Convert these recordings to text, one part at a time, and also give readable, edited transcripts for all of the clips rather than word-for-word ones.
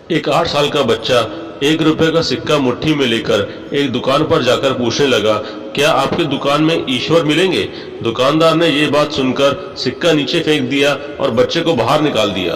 एक 8 साल का बच्चा 1 रुपए का सिक्का मुट्ठी में लेकर एक दुकान पर जाकर पूछने लगा, क्या आपकी दुकान में ईश्वर मिलेंगे? दुकानदार ने ये बात सुनकर सिक्का नीचे फेंक दिया और बच्चे को बाहर निकाल दिया।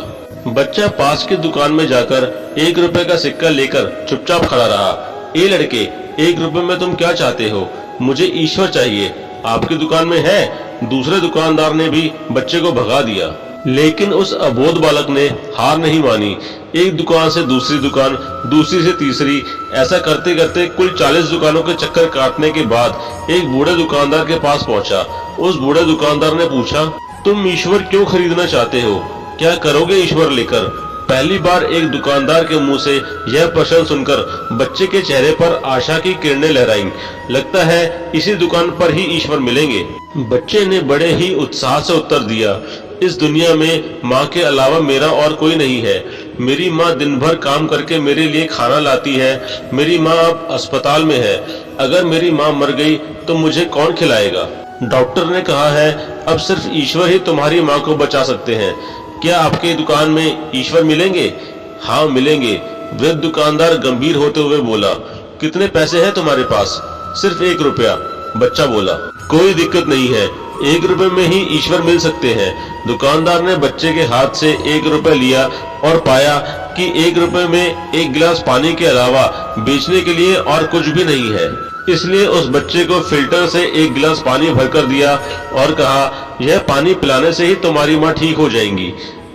बच्चा पास की दुकान में जाकर 1 रुपए का सिक्का लेकर चुपचाप खड़ा रहा। ए लड़के, 1 रुपए में तुम क्या चाहते हो? मुझे ईश्वर चाहिए, आपकी दुकान में है? दूसरे दुकानदार ने भी बच्चे को भगा दिया, लेकिन उस अबोध बालक ने हार नहीं मानी। एक दुकान से दूसरी दुकान, दूसरी से तीसरी, ऐसा करते करते कुल 40 दुकानों के चक्कर काटने के बाद एक बूढ़े दुकानदार के पास पहुंचा। उस बूढ़े दुकानदार ने पूछा, तुम ईश्वर क्यों खरीदना चाहते हो? क्या करोगे ईश्वर लेकर? पहली बार एक दुकानदार के मुंह से यह प्रश्न सुनकर बच्चे के चेहरे पर आशा की किरणें लहराईं। लगता है इसी दुकान पर ही ईश्वर मिलेंगे। बच्चे ने बड़े ही उत्साह से उत्तर दिया, इस दुनिया में माँ के अलावा मेरा और कोई नहीं है। मेरी माँ दिन भर काम करके मेरे लिए खाना लाती है। मेरी माँ अब अस्पताल में है। अगर मेरी माँ मर गई तो मुझे कौन खिलाएगा? डॉक्टर ने कहा है अब सिर्फ ईश्वर ही तुम्हारी माँ को बचा सकते हैं। क्या आपके दुकान में ईश्वर मिलेंगे? हाँ मिलेंगे। वृद्ध दुकानदार गंभीर होते हुए बोला, कितने पैसे हैं तुम्हारे पास? सिर्फ 1 रुपया। बच्चा बोला, कोई दिक्कत नहीं है, 1 रुपए में ही ईश्वर मिल सकते हैं। दुकानदार ने बच्चे के हाथ से 1 रुपया लिया और पाया कि 1 रुपए में एक गिलास पानी के अलावा बेचने के लिए और कुछ भी नहीं है। इसलिए उस बच्चे को फिल्टर से एक गिलास पानी भरकर दिया और कहा, यह पानी पिलाने से ही तुम्हारी माँ ठीक हो जाएंगी।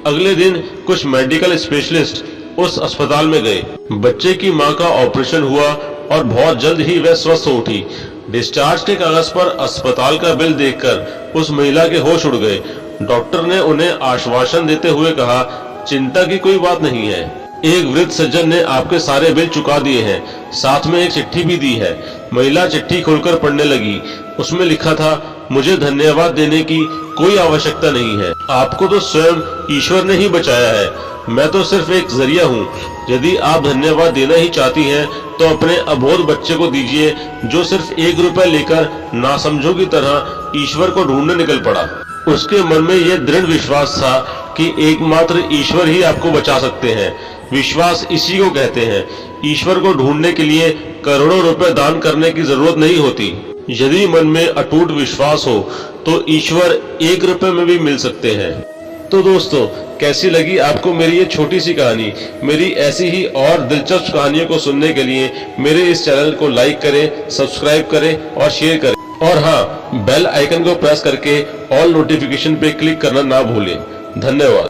अगले दिन कुछ मेडिकल स्पेशलिस्ट उस अस्पताल में गए। बच्चे की माँ का ऑपरेशन हुआ और बहुत जल्द ही वह स्वस्थ हो उठी। डिस्चार्ज के कागज पर अस्पताल का बिल देखकर उस महिला के होश उड़ गए। डॉक्टर ने उन्हें आश्वासन देते हुए कहा, चिंता की कोई बात नहीं है। एक वृद्ध सज्जन ने आपके सारे बिल चुका दिए हैं, साथ में एक चिट्ठी भी दी है। महिला चिट्ठी खोलकर पढ़ने लगी। उसमें लिखा था, मुझे धन्यवाद देने की कोई आवश्यकता नहीं है। आपको तो स्वयं ईश्वर ने ही बचाया है। मैं तो सिर्फ एक जरिया हूँ। यदि आप धन्यवाद देना ही चाहती हैं तो अपने अबोध बच्चे को दीजिए, जो सिर्फ 1 रुपया लेकर नासमझों की तरह ईश्वर को ढूंढने निकल पड़ा। उसके मन में यह दृढ़ विश्वास था कि एकमात्र ईश्वर ही आपको बचा सकते हैं। विश्वास इसी को कहते हैं। ईश्वर को ढूंढने के लिए करोड़ों रुपए दान करने की जरूरत नहीं होती। यदि मन में अटूट विश्वास हो तो ईश्वर 1 रुपए में भी मिल सकते हैं। तो दोस्तों, कैसी लगी आपको मेरी ये छोटी सी कहानी? मेरी ऐसी ही और दिलचस्प कहानियों को सुनने के लिए मेरे इस चैनल को लाइक करें, सब्सक्राइब करें और शेयर करें। और हाँ, बेल आइकन को प्रेस करके ऑल नोटिफिकेशन पे क्लिक करना ना भूलें। धन्यवाद।